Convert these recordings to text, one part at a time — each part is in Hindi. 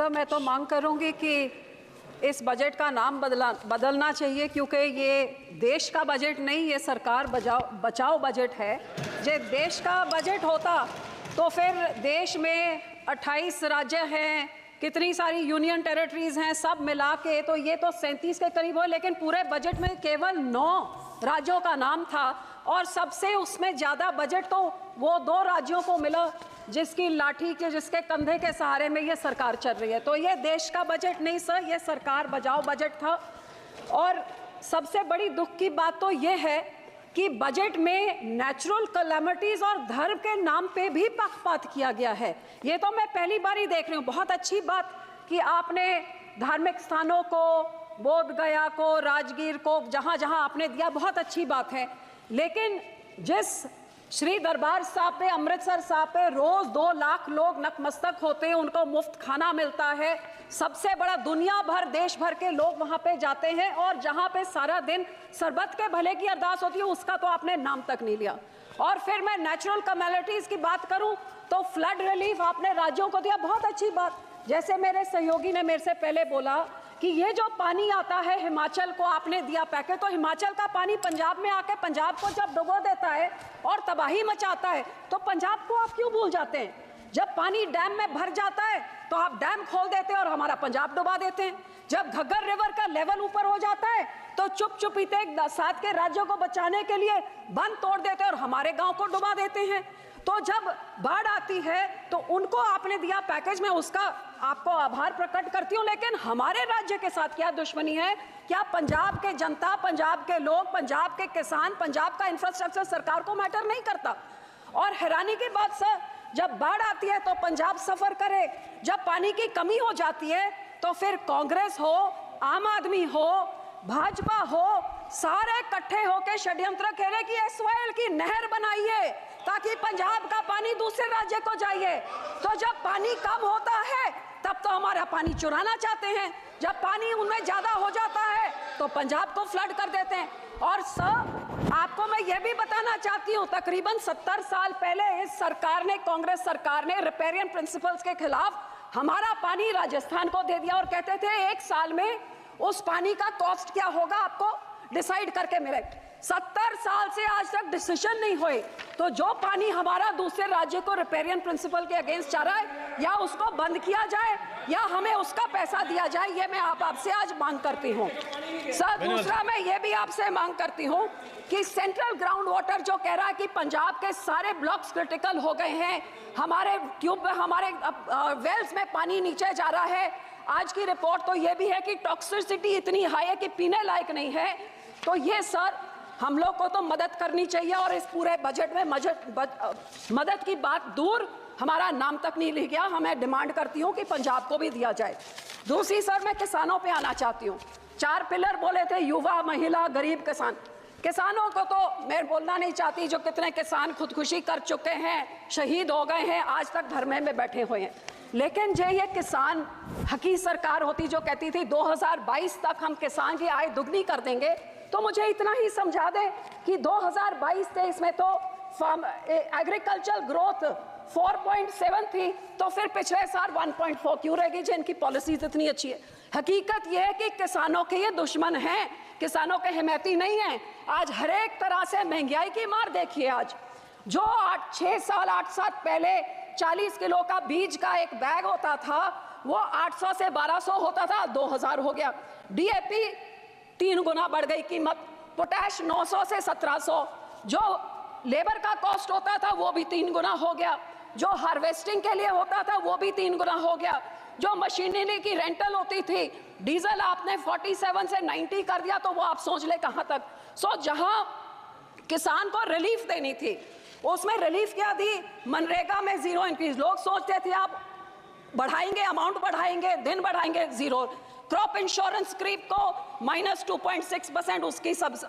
सर, मैं तो मांग करूंगी कि इस बजट का नाम बदलना चाहिए, क्योंकि ये देश का बजट नहीं, ये सरकार बचाओ बजट है। जो देश का बजट होता तो फिर देश में 28 राज्य हैं, कितनी सारी यूनियन टेरिटरीज हैं, सब मिला के तो ये तो 37 के करीब हो, लेकिन पूरे बजट में केवल 9 राज्यों का नाम था और सबसे उसमें ज़्यादा बजट तो वो 2 राज्यों को मिला जिसकी लाठी के, जिसके कंधे के सहारे में ये सरकार चल रही है। तो ये देश का बजट नहीं सर, ये सरकार बचाओ बजट था। और सबसे बड़ी दुख की बात तो ये है कि बजट में नेचुरल कैलेमिटीज और धर्म के नाम पे भी पक्षपात किया गया है। ये तो मैं पहली बार ही देख रही हूँ। बहुत अच्छी बात कि आपने धार्मिक स्थानों को, बोध गया को, राजगीर को, जहाँ जहाँ आपने दिया, बहुत अच्छी बात है। लेकिन जिस श्री दरबार साहब पे, अमृतसर साहब पे रोज 2 लाख लोग नतमस्तक होते हैं, उनको मुफ्त खाना मिलता है, सबसे बड़ा दुनिया भर, देश भर के लोग वहां पे जाते हैं, और जहां पे सारा दिन सरबत के भले की अरदास होती है, उसका तो आपने नाम तक नहीं लिया। और फिर मैं नेचुरल कैलेमिटीज की बात करूं तो फ्लड रिलीफ आपने राज्यों को दिया, बहुत अच्छी बात। जैसे मेरे सहयोगी ने मेरे से पहले बोला कि ये जो पानी आता है हिमाचल को आपने दिया पैकेज, तो हिमाचल का पानी पंजाब में आके पंजाब को जब डुबो देता है और तबाही मचाता है, तो पंजाब को आप क्यों भूल जाते हैं? जब पानी डैम में भर जाता है तो आप डैम खोल देते हैं और हमारा पंजाब डुबा देते हैं। जब घग्गर रिवर का लेवल ऊपर हो जाता है तो चुपचुपीते 7 के राज्यों को बचाने के लिए बंद तोड़ देते हैं और हमारे गांव को डुबा देते हैं। तो जब बाढ़ आती है तो उनको आपने दिया पैकेज में, उसका आपको आभार प्रकट करती हूँ, लेकिन हमारे राज्य के साथ क्या दुश्मनी है? क्या पंजाब के जनता, पंजाब के लोग, पंजाब के किसान, पंजाब का इंफ्रास्ट्रक्चर सरकार को मैटर नहीं करता? और हैरानी की बात सर, जब बाढ़ आती है तो पंजाब सफर करे, जब पानी की कमी हो जाती है तो फिर कांग्रेस हो, आम आदमी हो, भाजपा हो, सारे इकट्ठे होकर षड्यंत्र खेले कि एसवाईएल की नहर बनाइए ताकि पंजाब का पानी दूसरे राज्य को जाइए। तो जब पानी कम होता है तब तो हमारा पानी चुराना चाहते हैं, जब पानी उनमें ज्यादा हो जाता है तो पंजाब को फ्लड कर देते हैं। और सर, आपको मैं ये भी बताना चाहती हूँ, तकरीबन 70 साल पहले इस सरकार ने, कांग्रेस सरकार ने रिपेरियन प्रिंसिपल्स के खिलाफ हमारा पानी राजस्थान को दे दिया और कहते थे 1 साल में उस पानी का कॉस्ट क्या होगा आपको डिसाइड करके मिले। 70 साल से आज तक डिसीजन नहीं हुए। तो जो पानी हमारा दूसरे राज्य को रिपेरियन प्रिंसिपल के अगेंस्ट जा रहा है, या उसको बंद किया जाए या हमें उसका पैसा दिया जाए, ये मैं आपसे आज मांग करती हूँ। सर, दूसरा मैं ये भी आपसे मांग करती हूँ कि सेंट्रल ग्राउंड वाटर जो कह रहा है कि पंजाब के सारे ब्लॉक्स क्रिटिकल हो गए हैं, हमारे ट्यूब में, हमारे वेल्स में पानी नीचे जा रहा है। आज की रिपोर्ट तो ये भी है कि टॉक्सिसिटी इतनी हाई है कि पीने लायक नहीं है। तो ये सर, हम लोग को तो मदद करनी चाहिए, और इस पूरे बजट में मदद की बात दूर, हमारा नाम तक नहीं लिया गया। हमें डिमांड करती हूँ कि पंजाब को भी दिया जाए। दूसरी सर, मैं किसानों पे आना चाहती हूँ। 4 पिलर बोले थे, युवा, महिला, गरीब, किसान। किसानों को तो मैं बोलना नहीं चाहती, जो कितने किसान खुदकुशी कर चुके हैं, शहीद हो गए हैं, आज तक धरने में बैठे हुए हैं। लेकिन जो ये किसान हकी सरकार होती जो कहती थी 2022 तक हम किसान की आय दुगनी कर देंगे, तो मुझे इतना ही समझा दे कि 2022-23 में तो एग्रीकल्चर ग्रोथ 4.7 थी, तो फिर पिछले साल 1.4 क्यों रहेगी जिनकी पॉलिसीज इतनी अच्छी है? हकीकत यह है कि किसानों के ये दुश्मन हैं, किसानों के हिमैती नहीं हैं। आज हर एक तरह से महंगाई की मार देखिए। आज जो 8 साल पहले 40 किलो का बीज का एक बैग होता था, वो 800 से 1200 होता था, 2000 हो गया। डीएपी 3 गुना बढ़ गई कीमत, पोटैश 900 से 1700, जो लेबर का कॉस्ट होता था वो भी 3 गुना हो गया, जो हार्वेस्टिंग के लिए होता था वो भी 3 गुना हो गया, जो मशीनरी की रेंटल होती थी, डीजल आपने 47 से 90 कर दिया, तो वो आप सोच ले कहां तक। सो जहां किसान को रिलीफ देनी थी, उसमें रिलीफ क्या दी? मनरेगा में 0 इंक्रीज। लोग सोचते थे आप बढ़ाएंगे, अमाउंट बढ़ाएंगे, दिन बढ़ाएंगे, 0। क्रॉप इंश्योरेंस क्रीप को -2.6%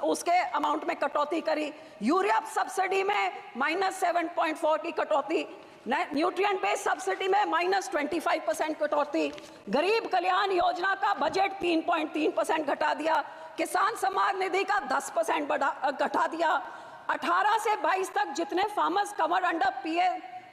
उसके अमाउंट में कटौती करी। यूरिया सब्सिडी में -7.4 की कटौती। न्यूट्रिएंट बेस्ड सब्सिडी में -25% कटौती। गरीब कल्याण योजना का बजट 3.3% घटा दिया। किसान सम्मान निधि का 10% घटा दिया। 18 से 22 तक जितने फार्मर्स कवर्ड अंडर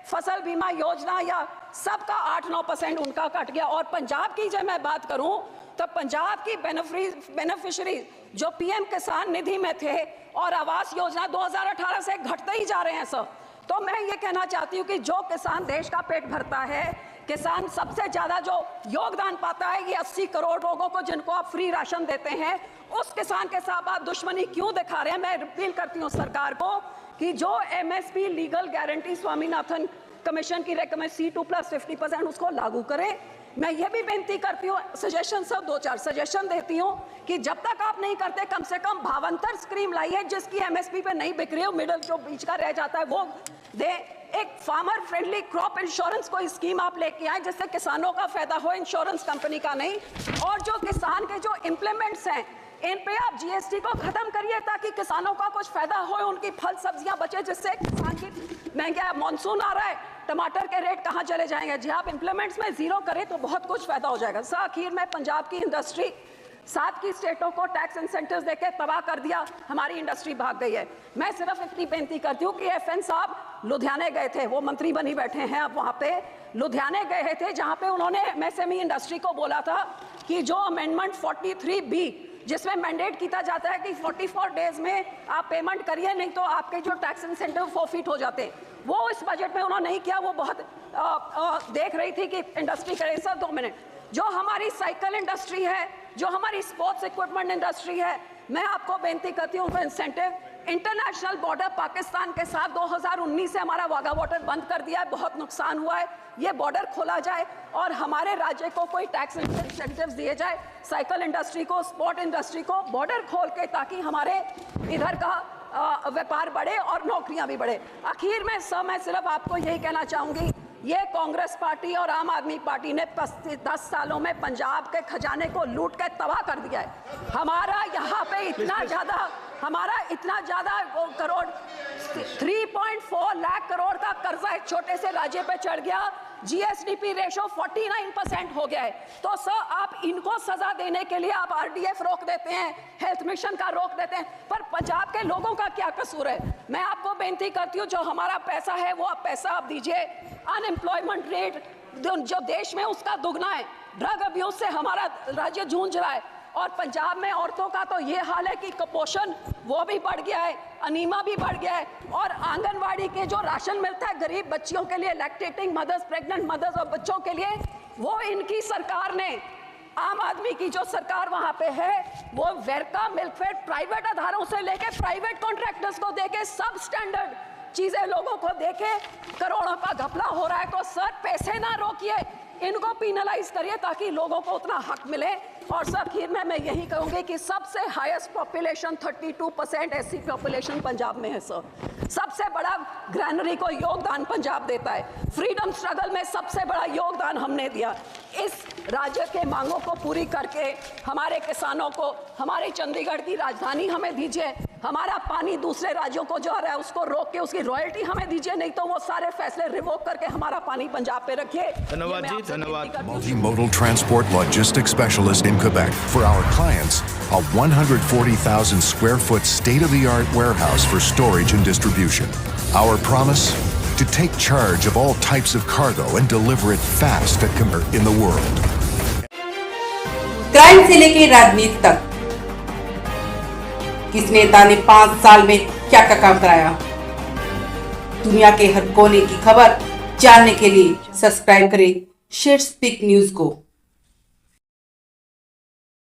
फसल बीमा योजना या सबका 8-9% उनका कट गया। और पंजाब की जब मैं बात करूं तो पंजाब की बेनिफिशरी जो पीएम किसान निधि में थे और आवास योजना 2018 से घटते ही जा रहे हैं सर। तो मैं ये कहना चाहती हूँ कि जो किसान देश का पेट भरता है, किसान सबसे ज्यादा जो योगदान पाता है, ये 80 करोड़ लोगों को जिनको आप फ्री राशन देते हैं, उस किसान के साथ आप दुश्मनी क्यों दिखा रहे हैं? मैं अपील करती हूँ सरकार को कि जो MSP legal guarantee Swaminathan commission की रेकमेंड C2+50% उसको लागू करें। मैं ये भी बेनती करती हूँ, सजेशन सब 2-4 सजेशन देती हूँ कि जब तक आप नहीं करते कम से कम भावांतर स्कीम लाइए जिसकी एमएसपी पे नहीं बिक रही हो, मिडल जो बीच का रह जाता है वो दे। एक फार्मर फ्रेंडली क्रॉप इंश्योरेंस कोई स्कीम आप लेके आए जिससे किसानों का फायदा हो, इंश्योरेंस कंपनी का नहीं। और जो किसान के जो इम्प्लीमेंट्स हैं इन पे आप जीएसटी को खत्म करिए ताकि किसानों का कुछ फायदा हो, उनकी फल सब्जियां बचे, जिससे किसान की महंगा मॉनसून आ रहा है, टमाटर के रेट कहां चले जाएंगे। जी आप इम्प्लीमेंट्स में जीरो करें तो बहुत कुछ फायदा हो जाएगा। सर आखिर में पंजाब की इंडस्ट्री 7 की स्टेटों को टैक्स इंसेंटिव्स देके तबाह कर दिया, हमारी इंडस्ट्री भाग गई है। मैं सिर्फ इतनी बेनती करती हूँ कि एफएन साहब लुधियाने गए थे, वो मंत्री बनी बैठे हैं अब, वहाँ पे लुधियाने गए थे जहाँ पे उन्होंने एमएसएमई इंडस्ट्री को बोला था कि जो अमेंडमेंट 43B जिसमें मैंडेट किया जाता है कि 44 डेज में आप पेमेंट करिए, नहीं तो आपके जो टैक्स इंसेंटिव फॉरफिट हो जाते हैं, वो इस बजट में उन्होंने नहीं किया। वो बहुत देख रही थी कि इंडस्ट्री करे। सर 2 मिनट, जो हमारी साइकिल इंडस्ट्री है, जो हमारी स्पोर्ट्स इक्विपमेंट इंडस्ट्री है, मैं आपको बेनती करती हूँ इंसेंटिव इंटरनेशनल बॉर्डर पाकिस्तान के साथ 2019 से हमारा वाघा बॉर्डर बंद कर दिया है, बहुत नुकसान हुआ है। ये बॉर्डर खोला जाए और हमारे राज्य को कोई टैक्स इंसेंटिव्स दिए जाए, साइकिल इंडस्ट्री को, स्पोर्ट इंडस्ट्री को बॉर्डर खोल के, ताकि हमारे इधर का व्यापार बढ़े और नौकरियां भी बढ़े। आखिर में सर मैं सिर्फ आपको यही कहना चाहूंगी, ये कांग्रेस पार्टी और आम आदमी पार्टी ने 10 सालों में पंजाब के खजाने को लूट के तबाह कर दिया है। हमारा यहाँ पे इतना ज्यादा करोड़ 3.4 लाख करोड़ का कर्जा एक छोटे से राज्य पे चढ़ गया। जीएसडीपी रेशो 49% हो गया है। तो सर आप इनको सजा देने के लिए आप आरडीएफ रोक देते हैं, हेल्थ मिशन का रोक देते हैं, पर पंजाब के लोगों का क्या कसूर है? मैं आपको बेनती करती हूँ, जो हमारा पैसा है वो आप पैसा आप दीजिए। अनएम्प्लॉयमेंट रेट जो देश में उसका दुगना है, ड्रग अब्यूज से हमारा राज्य जूझ रहा है, और पंजाब में औरतों का तो ये हाल है कि कुपोषण वो भी बढ़ गया है, अनीमा भी बढ़ गया है, और आंगनवाड़ी के जो राशन मिलता है गरीब बच्चियों के लिए, लैक्टेटिंग मदर्स, प्रेग्नेंट मदर्स और बच्चों के लिए, वो इनकी सरकार ने, आम आदमी की जो सरकार वहां पे है, वो वेरका मिल्कफेड प्राइवेट आधारों से लेके प्राइवेट कॉन्ट्रैक्टर्स को देके सब स्टैंडर्ड चीजें लोगों को देके करोड़ों का घपला हो रहा है। तो सर पैसे ना रोकिए, इनको पिनलाइज करिए ताकि लोगों को उतना हक मिले। और सर आखिर में मैं यही कहूंगी कि सबसे highest population 32% SC population Punjab में है सर। सबसे बड़ा ग्रैनरी को योगदान पंजाब देता है। फ्रीडम स्ट्रगल में सबसे बड़ा योगदान हमने दिया। इस राज्य के मांगों को पूरी करके हमारे किसानों को हमारे चंडीगढ़ की राजधानी हमें दीजिए, हमारा पानी दूसरे राज्यों को जो आ रहा है उसको रोक के उसकी रॉयल्टी हमें दीजिए, नहीं तो वो सारे फैसले रिवोक करके हमारा पानी पंजाब पे रखिए। धन्यवाद जी, धन्यवाद। Multimodal transport logistics specialist in Quebec. For our clients, a 140,000 square foot state-of-the-art warehouse for storage and distribution. Our promise? To take charge of all types of cargo and deliver it fast in the world. Crime से लेके राजनीति तक, किस नेता ने 5 साल में क्या क्या काम कराया? दुनिया के हर कोने की खबर जानने के लिए सब्सक्राइब करें शेयर स्पीक न्यूज को।